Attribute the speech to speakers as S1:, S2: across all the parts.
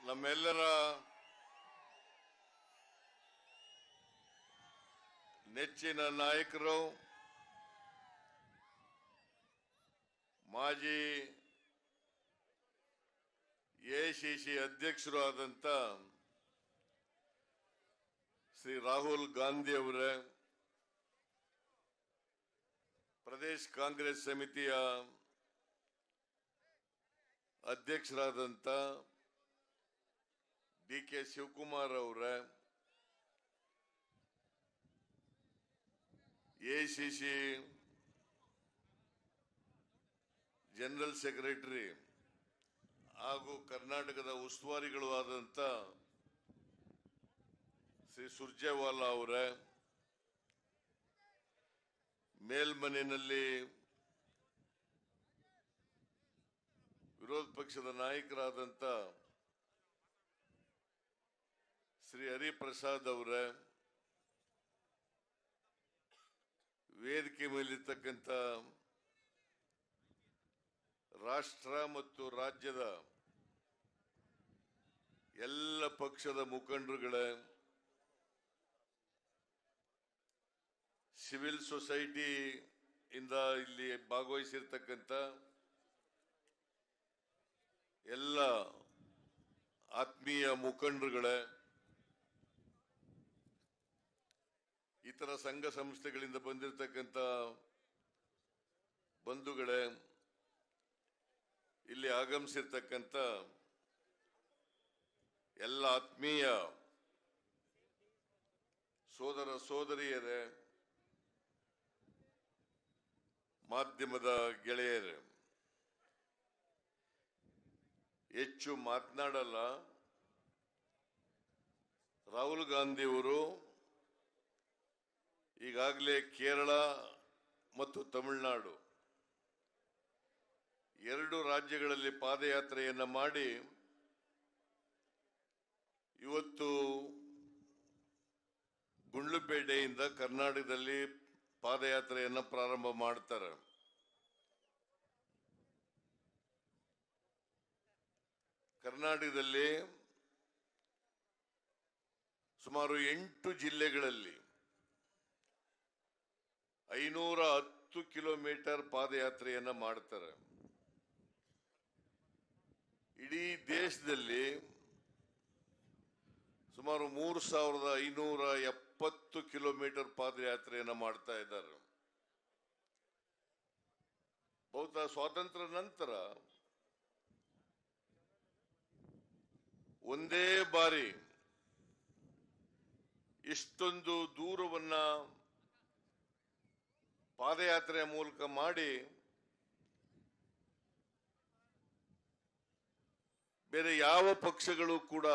S1: ನಮ್ಮೆಲ್ಲರ ನೆಚ್ಚಿನ ನಾಯಕರು ಮಾಜಿ ಎಐಸಿಸಿ ಅಧ್ಯಕ್ಷರು ಆದಂತ ಶ್ರೀ ರಾಹುಲ್ ಗಾಂಧಿ ಅವರೇ, ಪ್ರದೇಶ ಕಾಂಗ್ರೆಸ್ ಸಮಿತಿಯ ಅಧ್ಯಕ್ಷರಾದಂತ ಡಿ.ಕೆ. ಶಿವಕುಮಾರ್ ಅವರೇ, ಎಐಸಿಸಿ ಜನರಲ್ ಸೆಕ್ರೆಟರಿ ಹಾಗೂ ಕರ್ನಾಟಕದ ಉಸ್ತುವಾರಿಗಳು ಆದಂತ ಶ್ರೀ ಸುರ್ಜೇವಾಲಾ ಅವರೇ, ಮೇಲ್ಮನೆಯಲ್ಲಿ ವಿರೋಧ ಪಕ್ಷದ ನಾಯಕರಾದಂತ ಶ್ರೀ ಹರಿಪ್ರಸಾದ್ ಅವರೇ, ವೇದಿಕೆ ಮೇಲಿರ್ತಕ್ಕಂಥ ರಾಷ್ಟ್ರ ಮತ್ತು ರಾಜ್ಯದ ಎಲ್ಲ ಪಕ್ಷದ ಮುಖಂಡರುಗಳೇ, ಸಿವಿಲ್ ಸೊಸೈಟಿ ಇಂದ ಇಲ್ಲಿ ಭಾಗವಹಿಸಿರ್ತಕ್ಕಂಥ ಎಲ್ಲ ಆತ್ಮೀಯ ಮುಖಂಡರುಗಳೇ, ಇತರ ಸಂಘ ಸಂಸ್ಥೆಗಳಿಂದ ಬಂದಿರತಕ್ಕಂಥ ಬಂಧುಗಳೇ, ಇಲ್ಲಿ ಆಗಮಿಸಿರ್ತಕ್ಕಂಥ ಎಲ್ಲ ಆತ್ಮೀಯ ಸೋದರ ಸೋದರಿಯರೇ, ಮಾಧ್ಯಮದ ಗೆಳೆಯರೇ, ಹೆಚ್ಚು ಮಾತನಾಡಲ್ಲ. ರಾಹುಲ್ ಗಾಂಧಿ ಅವರು ಈಗಾಗಲೇ ಕೇರಳ ಮತ್ತು ತಮಿಳುನಾಡು ಎರಡು ರಾಜ್ಯಗಳಲ್ಲಿ ಪಾದಯಾತ್ರೆಯನ್ನ ಮಾಡಿ ಇವತ್ತು ಗುಂಡ್ಲುಪೇಟೆಯಿಂದ ಕರ್ನಾಟಕದಲ್ಲಿ ಪಾದಯಾತ್ರೆಯನ್ನ ಪ್ರಾರಂಭ ಮಾಡ್ತಾರೆ. ಕರ್ನಾಟಕದಲ್ಲಿ ಸುಮಾರು 8 ಜಿಲ್ಲೆಗಳಲ್ಲಿ 510 ಕಿಲೋಮೀಟರ್ ಪಾದಯಾತ್ರೆಯನ್ನ ಮಾಡ್ತಾರೆ. ಇಡೀ ದೇಶದಲ್ಲಿ ಸುಮಾರು 3570 ಕಿಲೋಮೀಟರ್ ಪಾದಯಾತ್ರೆಯನ್ನ ಮಾಡ್ತಾ ಇದ್ದಾರೆ. ಬಹುತಃ ಸ್ವಾತಂತ್ರ್ಯ ನಂತರ ಒಂದೇ ಬಾರಿ ಇಷ್ಟೊಂದು ದೂರವನ್ನ ಪಾದಯಾತ್ರೆಯ ಮೂಲಕ ಮಾಡಿ ಬೇರೆ ಯಾವ ಪಕ್ಷಗಳು ಕೂಡ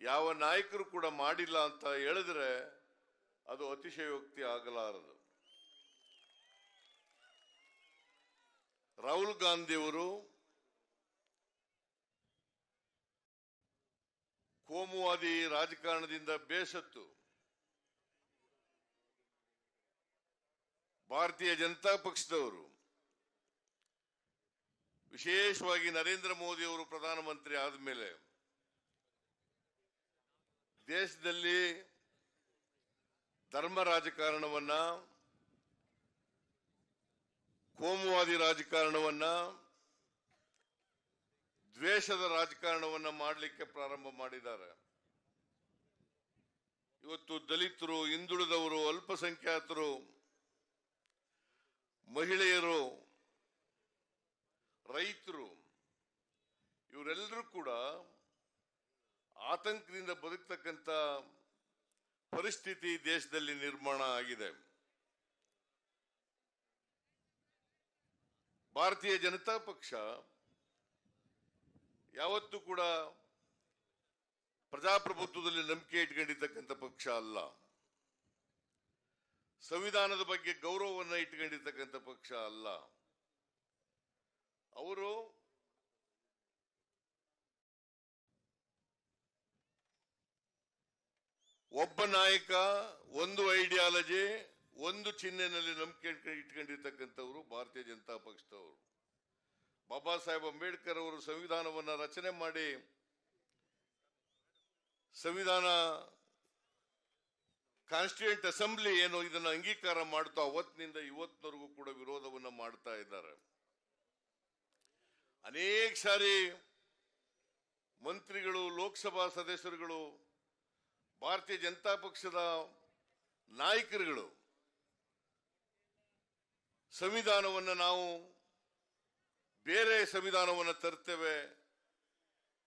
S1: ಯಾವ ನಾಯಕರು ಕೂಡ ಮಾಡಿಲ್ಲ ಅಂತ ಹೇಳಿದ್ರೆ ಅದು ಅತಿಶಯೋಕ್ತಿ ಆಗಲಾರದು. ರಾಹುಲ್ ಗಾಂಧಿ ಅವರು ಕೋಮುವಾದಿ ರಾಜಕಾರಣದಿಂದ ಬೇಸತ್ತು ಭಾರತೀಯ ಜನತಾ ಪಕ್ಷದವರು, ವಿಶೇಷವಾಗಿ ನರೇಂದ್ರ ಮೋದಿ ಅವರು ಪ್ರಧಾನಮಂತ್ರಿ ಆದಮೇಲೆ ದೇಶದಲ್ಲಿ ಧರ್ಮ ರಾಜಕಾರಣವನ್ನ, ಕೋಮುವಾದಿ ರಾಜಕಾರಣವನ್ನ, ದ್ವೇಷದ ರಾಜಕಾರಣವನ್ನ ಮಾಡಲಿಕ್ಕೆ ಪ್ರಾರಂಭ ಮಾಡಿದ್ದಾರೆ. ಇವತ್ತು ದಲಿತರು, ಹಿಂದುಳಿದವರು, ಅಲ್ಪಸಂಖ್ಯಾತರು, ಮಹಿಳೆಯರು, ರೈತರು ಇವರೆಲ್ಲರೂ ಕೂಡ ಆತಂಕದಿಂದ ಬದುಕತಕ್ಕಂಥ ಪರಿಸ್ಥಿತಿ ದೇಶದಲ್ಲಿ ನಿರ್ಮಾಣ ಆಗಿದೆ. ಭಾರತೀಯ ಜನತಾ ಪಕ್ಷ ಯಾವತ್ತೂ ಕೂಡ ಪ್ರಜಾಪ್ರಭುತ್ವದಲ್ಲಿ ನಂಬಿಕೆ ಇಟ್ಕೊಂಡಿರ್ತಕ್ಕಂಥ ಪಕ್ಷ ಅಲ್ಲ. ಸಂವಿಧಾನದ ಬಗ್ಗೆ ಗೌರವವನ್ನು ಇಟ್ಕೊಂಡಿರ್ತಕ್ಕಂಥ ಪಕ್ಷ ಅಲ್ಲ. ಅವರು ಒಬ್ಬ ನಾಯಕ, ಒಂದು ಐಡಿಯಾಲಜಿ, ಒಂದು ಚಿಹ್ನೆಯಲ್ಲಿ ನಂಬಿಕೆ ಇಟ್ಕೊಂಡಿರ್ತಕ್ಕಂಥವರು ಭಾರತೀಯ ಜನತಾ ಪಕ್ಷದವರು. ಬಾಬಾ ಸಾಹೇಬ್ ಅಂಬೇಡ್ಕರ್ ಅವರು ಸಂವಿಧಾನವನ್ನು ರಚನೆ ಮಾಡಿ ಸಂವಿಧಾನ ಕಾನ್ಸ್ಟಿಟ್ಯೂಯೆಂಟ್ ಅಸೆಂಬ್ಲಿ ಏನು ಇದನ್ನು ಅಂಗೀಕಾರ ಮಾಡ್ತಾ ಅವತ್ತಿನಿಂದ ಇವತ್ತಿನವರೆಗೂ ಕೂಡ ವಿರೋಧವನ್ನು ಮಾಡ್ತಾ ಇದ್ದಾರೆ. ಅನೇಕ ಸಾರಿ ಮಂತ್ರಿಗಳು, ಲೋಕಸಭಾ ಸದಸ್ಯರುಗಳು, ಭಾರತೀಯ ಜನತಾ ಪಕ್ಷದ ನಾಯಕರುಗಳು ಸಂವಿಧಾನವನ್ನು ನಾವು ಬೇರೆ ಸಂವಿಧಾನವನ್ನು ತರ್ತೇವೆ,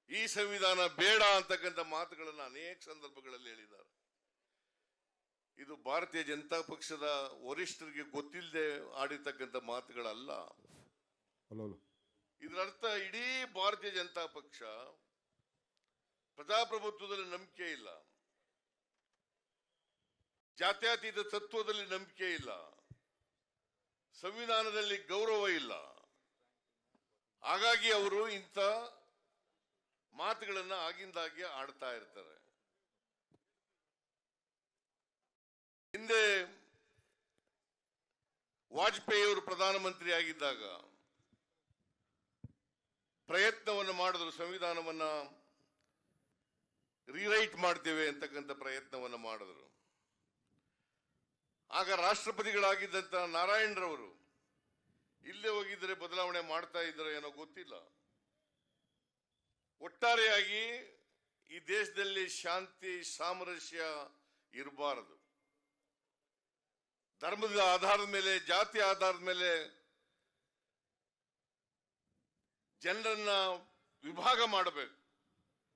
S1: ಈ ಸಂವಿಧಾನ ಬೇಡ ಅಂತಕ್ಕಂಥ ಮಾತುಗಳನ್ನು ಅನೇಕ ಸಂದರ್ಭಗಳಲ್ಲಿ ಹೇಳಿದ್ದಾರೆ. ಇದು ಭಾರತೀಯ ಜನತಾ ಪಕ್ಷದ ವರಿಷ್ಠರಿಗೆ ಗೊತ್ತಿಲ್ಲದೆ ಆಡಿರ್ತಕ್ಕಂಥ ಮಾತುಗಳಲ್ಲ. ಇದರ ಅರ್ಥ ಇಡೀ ಭಾರತೀಯ ಜನತಾ ಪಕ್ಷ ಪ್ರಜಾಪ್ರಭುತ್ವದಲ್ಲಿ ನಂಬಿಕೆ ಇಲ್ಲ, ಜಾತ್ಯತೀತ ತತ್ವದಲ್ಲಿ ನಂಬಿಕೆ ಇಲ್ಲ, ಸಂವಿಧಾನದಲ್ಲಿ ಗೌರವ ಇಲ್ಲ. ಹಾಗಾಗಿ ಅವರು ಇಂಥ ಮಾತುಗಳನ್ನ ಆಗಿಂದಾಗೆ ಆಡ್ತಾ ಇರ್ತಾರೆ. ಹಿಂದೆ ವಾಜಪೇಯಿ ಅವರು ಪ್ರಧಾನಮಂತ್ರಿ ಆಗಿದ್ದಾಗ ಪ್ರಯತ್ನವನ್ನು ಮಾಡಿದ್ರು, ಸಂವಿಧಾನವನ್ನ ರೀರೈಟ್ ಮಾಡ್ತೇವೆ ಅಂತಕ್ಕಂಥ ಪ್ರಯತ್ನವನ್ನು ಮಾಡಿದ್ರು. ಆಗ ರಾಷ್ಟ್ರಪತಿಗಳಾಗಿದ್ದಂತ ನಾರಾಯಣರವರು ಇಲ್ಲೇ ಹೋಗಿದ್ರೆ ಬದಲಾವಣೆ ಮಾಡ್ತಾ ಇದ್ರೆ ಏನೋ ಗೊತ್ತಿಲ್ಲ. ಒಟ್ಟಾರೆಯಾಗಿ ಈ ದೇಶದಲ್ಲಿ ಶಾಂತಿ ಸಾಮರಸ್ಯ ಇರಬಾರದು. ಧರ್ಮದ ಆಧಾರದ ಮೇಲೆ, ಜಾತಿ ಆಧಾರದ ಮೇಲೆ ಜನರನ್ನ ವಿಭಾಗ ಮಾಡಬೇಕು,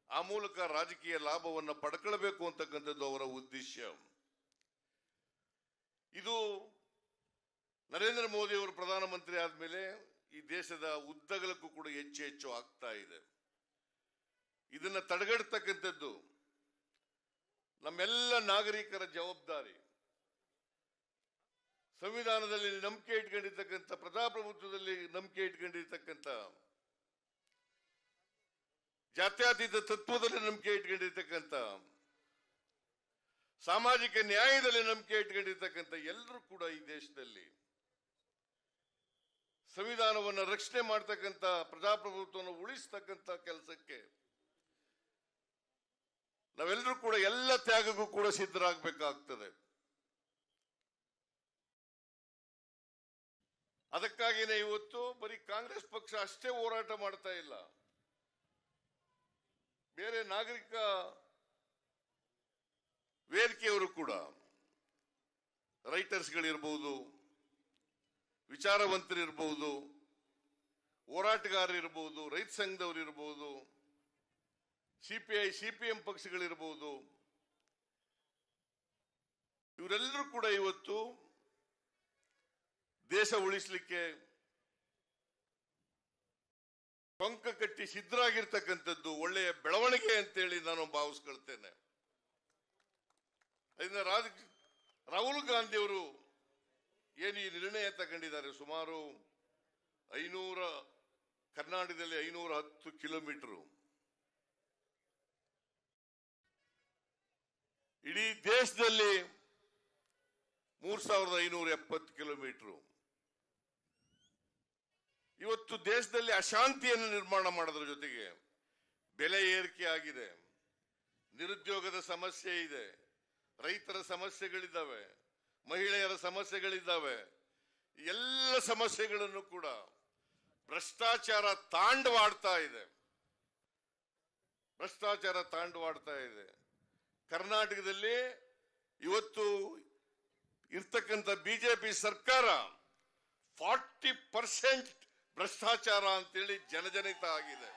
S1: ಆ ಮೂಲಕ ರಾಜಕೀಯ ಲಾಭವನ್ನು ಪಡ್ಕೊಳ್ಬೇಕು ಅಂತಕ್ಕಂಥದ್ದು ಅವರ ಉದ್ದೇಶ. ಇದು ನರೇಂದ್ರ ಮೋದಿ ಅವರು ಪ್ರಧಾನಮಂತ್ರಿ ಆದ್ಮೇಲೆ ಈ ದೇಶದ ಉದ್ದಗಲಕ್ಕೂ ಕೂಡ ಹೆಚ್ಚು ಹೆಚ್ಚು ಆಗ್ತಾ ಇದೆ. ಇದನ್ನ ತಡೆಗಟ್ಟತಕ್ಕಂಥದ್ದು ನಮ್ಮೆಲ್ಲ ನಾಗರಿಕರ ಜವಾಬ್ದಾರಿ. ಸಂವಿಧಾನದಲ್ಲಿ ನಂಬಿಕೆ ಇಟ್ಕೊಂಡಿರ್ತಕ್ಕಂಥ, ಪ್ರಜಾಪ್ರಭುತ್ವದಲ್ಲಿ ನಂಬಿಕೆ ಇಟ್ಕೊಂಡಿರ್ತಕ್ಕಂಥ, ಜಾತ್ಯತೀತ ತತ್ವದಲ್ಲಿ ನಂಬಿಕೆ ಇಟ್ಕೊಂಡಿರ್ತಕ್ಕಂಥ, ಸಾಮಾಜಿಕ ನ್ಯಾಯದಲ್ಲಿ ನಂಬಿಕೆ ಇಟ್ಕೊಂಡಿರ್ತಕ್ಕಂಥ ಎಲ್ಲರೂ ಕೂಡ ಈ ದೇಶದಲ್ಲಿ ಸಂವಿಧಾನವನ್ನು ರಕ್ಷಣೆ ಮಾಡ್ತಕ್ಕಂಥ, ಪ್ರಜಾಪ್ರಭುತ್ವವನ್ನು ಉಳಿಸ್ತಕ್ಕಂಥ ಕೆಲಸಕ್ಕೆ ನಾವೆಲ್ಲರೂ ಕೂಡ ಎಲ್ಲ ತ್ಯಾಗಕ್ಕೂ ಕೂಡ ಸಿದ್ಧರಾಗಬೇಕಾಗ್ತದೆ. ಅದಕ್ಕಾಗಿನೇ ಇವತ್ತು ಬರೀ ಕಾಂಗ್ರೆಸ್ ಪಕ್ಷ ಅಷ್ಟೇ ಹೋರಾಟ ಮಾಡ್ತಾ ಇಲ್ಲ, ಬೇರೆ ನಾಗರಿಕ ವೇದಿಕೆಯವರು ಕೂಡ, ರೈಟರ್ಸ್ಗಳಿರ್ಬಹುದು, ವಿಚಾರವಂತರಿರ್ಬಹುದು, ಹೋರಾಟಗಾರರಿರ್ಬಹುದು, ರೈತ ಸಂಘದವರು ಇರಬಹುದು, ಸಿಪಿಐ ಸಿಪಿಎಂ ಪಕ್ಷಗಳಿರ್ಬಹುದು, ಇವರೆಲ್ಲರೂ ಕೂಡ ಇವತ್ತು ದೇಶ ಉಳಿಸಲಿಕ್ಕೆ ಪಂಕ ಕಟ್ಟಿ ಸಿದ್ಧರಾಗಿರ್ತಕ್ಕಂಥದ್ದು ಒಳ್ಳೆಯ ಬೆಳವಣಿಗೆ ಅಂತೇಳಿ ನಾನು ಭಾವಿಸ್ಕೊಳ್ತೇನೆ. ಅದರಿಂದ ರಾಹುಲ್ ಗಾಂಧಿ ಅವರು ಏನು ಈ ನಿರ್ಣಯ ತಗೊಂಡಿದ್ದಾರೆ, ಸುಮಾರು 500 ಕರ್ನಾಟಕದಲ್ಲಿ 510 ಕಿಲೋಮೀಟರ್, ಇಡೀ ದೇಶದಲ್ಲಿ 3570 ಕಿಲೋಮೀಟರ್. ಇವತ್ತು ದೇಶದಲ್ಲಿ ಅಶಾಂತಿಯನ್ನು ನಿರ್ಮಾಣ ಮಾಡೋದ್ರ ಜೊತೆಗೆ ಬೆಲೆ ಏರಿಕೆ ಆಗಿದೆ, ನಿರುದ್ಯೋಗದ ಸಮಸ್ಯೆ ಇದೆ, ರೈತರ ಸಮಸ್ಯೆಗಳಿದ್ದಾವೆ, ಮಹಿಳೆಯರ ಸಮಸ್ಯೆಗಳಿದ್ದಾವೆ. ಎಲ್ಲ ಸಮಸ್ಯೆಗಳನ್ನು ಕೂಡ ಭ್ರಷ್ಟಾಚಾರ ತಾಂಡವಾಡ್ತಾ ಇದೆ. ಕರ್ನಾಟಕದಲ್ಲಿ ಇವತ್ತು ಇರ್ತಕ್ಕಂಥ ಬಿಜೆಪಿ ಸರ್ಕಾರ 40% ಭ್ರಷ್ಟಾಚಾರ ಅಂತೇಳಿ ಜನಜನಿತ ಆಗಿದೆ.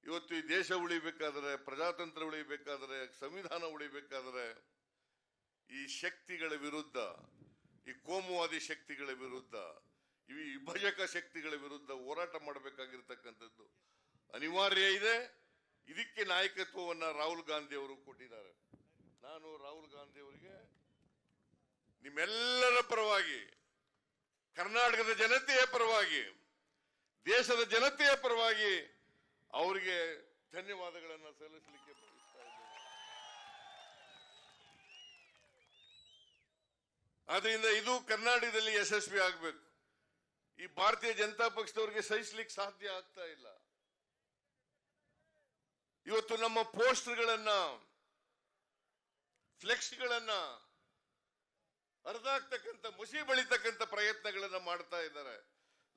S1: ಇವತ್ತು ಈ ದೇಶ ಉಳಿಬೇಕಾದ್ರೆ, ಪ್ರಜಾತಂತ್ರ ಉಳಿಬೇಕಾದ್ರೆ, ಸಂವಿಧಾನ ಉಳಿಬೇಕಾದ್ರೆ ಈ ಶಕ್ತಿಗಳ ವಿರುದ್ಧ, ಈ ಕೋಮುವಾದಿ ಶಕ್ತಿಗಳ ವಿರುದ್ಧ, ಈ ವಿಭಜಕ ಶಕ್ತಿಗಳ ವಿರುದ್ಧ ಹೋರಾಟ ಮಾಡಬೇಕಾಗಿರ್ತಕ್ಕಂಥದ್ದು ಅನಿವಾರ್ಯ ಇದೆ. ಇದಕ್ಕೆ ನಾಯಕತ್ವವನ್ನು ರಾಹುಲ್ ಗಾಂಧಿ ಅವರು ಕೊಟ್ಟಿದ್ದಾರೆ. ನಾನು ರಾಹುಲ್ ಗಾಂಧಿ ಅವರಿಗೆ ನಿಮ್ಮೆಲ್ಲರ ಪರವಾಗಿ, ಕರ್ನಾಟಕದ ಜನತೆಯ ಪರವಾಗಿ, ದೇಶದ ಜನತೆಯ ಪರವಾಗಿ ಅವರಿಗೆ ಧನ್ಯವಾದಗಳನ್ನು ಸಲ್ಲಿಸಲಿಕ್ಕೆ ಬಯಸ್ತಾ ಇದ್ದೇನೆ. ಆದ್ರಿಂದ ಇದು ಕರ್ನಾಟಕದಲ್ಲಿ ಯಶಸ್ವಿ ಆಗಬೇಕು. ಈ ಭಾರತೀಯ ಜನತಾ ಪಕ್ಷದವರಿಗೆ ಸಹಿಸಲಿಕ್ಕೆ ಸಾಧ್ಯ ಆಗ್ತಾ ಇಲ್ಲ. ಇವತ್ತು ನಮ್ಮ ಪೋಸ್ಟರ್ಗಳನ್ನ, ಫ್ಲೆಕ್ಸ್ಗಳನ್ನ ಹರಿದಾಕ್ತಕ್ಕಂಥ, ಮುಸಿ ಬಳಿತಕ್ಕಂಥ ಪ್ರಯತ್ನಗಳನ್ನ ಮಾಡ್ತಾ ಇದ್ದಾರೆ.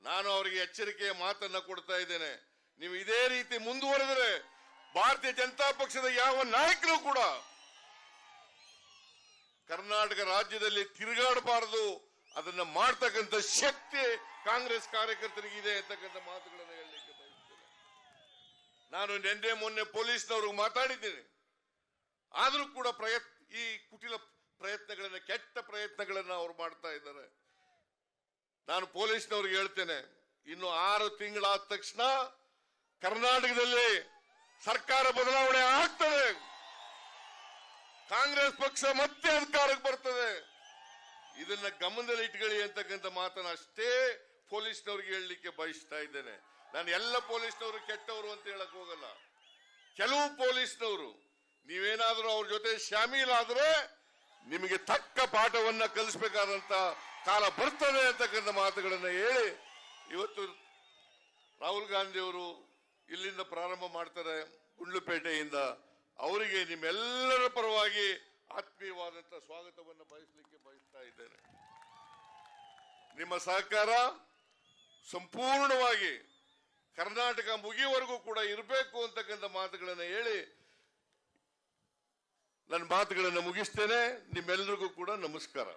S1: ನಾನು ಅವರಿಗೆ ಎಚ್ಚರಿಕೆಯ ಮಾತನ್ನ ಕೊಡ್ತಾ ಇದ್ದೇನೆ. ನೀವು ಇದೇ ರೀತಿ ಮುಂದುವರೆದರೆ ಭಾರತೀಯ ಜನತಾ ಪಕ್ಷದ ಯಾವ ನಾಯಕರು ಕೂಡ ಕರ್ನಾಟಕ ರಾಜ್ಯದಲ್ಲಿ ತಿರುಗಾಡಬಾರದು. ಅದನ್ನ ಮಾಡ್ತಕ್ಕಂಥ ಶಕ್ತಿ ಕಾಂಗ್ರೆಸ್ ಕಾರ್ಯಕರ್ತರಿಗಿದೆ ಅಂತಕ್ಕಂಥ ಮಾತುಗಳನ್ನು ಹೇಳಲಿಕ್ಕೆ ಬಯಸ್ತೇನೆ. ನಾನು ನಿನ್ನೆ ಮೊನ್ನೆ ಪೊಲೀಸ್ನವ್ರಿಗೆ ಮಾತಾಡಿದ್ದೀನಿ. ಆದರೂ ಕೂಡ ಈ ಕುಟಿಲ ಪ್ರಯತ್ನಗಳನ್ನ, ಕೆಟ್ಟ ಪ್ರಯತ್ನಗಳನ್ನ ಅವ್ರು ಮಾಡ್ತಾ ಇದ್ದಾರೆ. ನಾನು ಪೊಲೀಸ್ನವ್ರಿಗೆ ಹೇಳ್ತೇನೆ, ಇನ್ನು 6 ತಿಂಗಳಾದ ತಕ್ಷಣ ಕರ್ನಾಟಕದಲ್ಲಿ ಸರ್ಕಾರ ಬದಲಾವಣೆ ಆಗ್ತದೆ. ಕಾಂಗ್ರೆಸ್ ಪಕ್ಷ ಮತ್ತೆ ಅಧಿಕಾರಕ್ಕೆ ಬರ್ತದೆ. ಇದನ್ನ ಗಮನದಲ್ಲಿ ಇಟ್ಕೊಳ್ಳಿ ಅಂತಕ್ಕಂಥ ಮಾತನ್ನ ಅಷ್ಟೇ ಪೊಲೀಸ್ನವ್ರಿಗೆ ಹೇಳಲಿಕ್ಕೆ ಬಯಸ್ತಾ ಇದ್ದೇನೆ. ನಾನು ಎಲ್ಲ ಪೊಲೀಸ್ನವರು ಕೆಟ್ಟವರು ಅಂತ ಹೇಳಕ್ ಹೋಗಲ್ಲ. ಕೆಲವು ಪೊಲೀಸ್ನವರು ನೀವೇನಾದ್ರೂ ಅವ್ರ ಜೊತೆ ಶಾಮೀಲಾದ್ರೆ ನಿಮಗೆ ತಕ್ಕ ಪಾಠವನ್ನ ಕಲಿಸಬೇಕಾದಂತ ಕಾಲ ಬರ್ತದೆ ಅಂತಕ್ಕಂಥ ಮಾತುಗಳನ್ನ ಹೇಳಿ, ಇವತ್ತು ರಾಹುಲ್ ಗಾಂಧಿ ಅವರು ಇಲ್ಲಿಂದ ಪ್ರಾರಂಭ ಮಾಡ್ತಾರೆ, ಗುಂಡ್ಲುಪೇಟೆಯಿಂದ. ಅವರಿಗೆ ನಿಮ್ಮೆಲ್ಲರ ಪರವಾಗಿ ಆತ್ಮೀಯವಾದಂತ ಸ್ವಾಗತವನ್ನು ಬಯಸಲಿಕ್ಕೆ ಬಯಸ್ತಾ ಇದ್ದೇನೆ. ನಿಮ್ಮ ಸಹಕಾರ ಸಂಪೂರ್ಣವಾಗಿ ಕರ್ನಾಟಕ ಮುಗಿಯುವವರೆಗೂ ಕೂಡ ಇರಬೇಕು ಅಂತಕ್ಕಂಥ ಮಾತುಗಳನ್ನು ಹೇಳಿ ನನ್ನ ಮಾತುಗಳನ್ನು ಮುಗಿಸ್ತೇನೆ. ನಿಮ್ಮೆಲ್ಲರಿಗೂ ಕೂಡ ನಮಸ್ಕಾರ.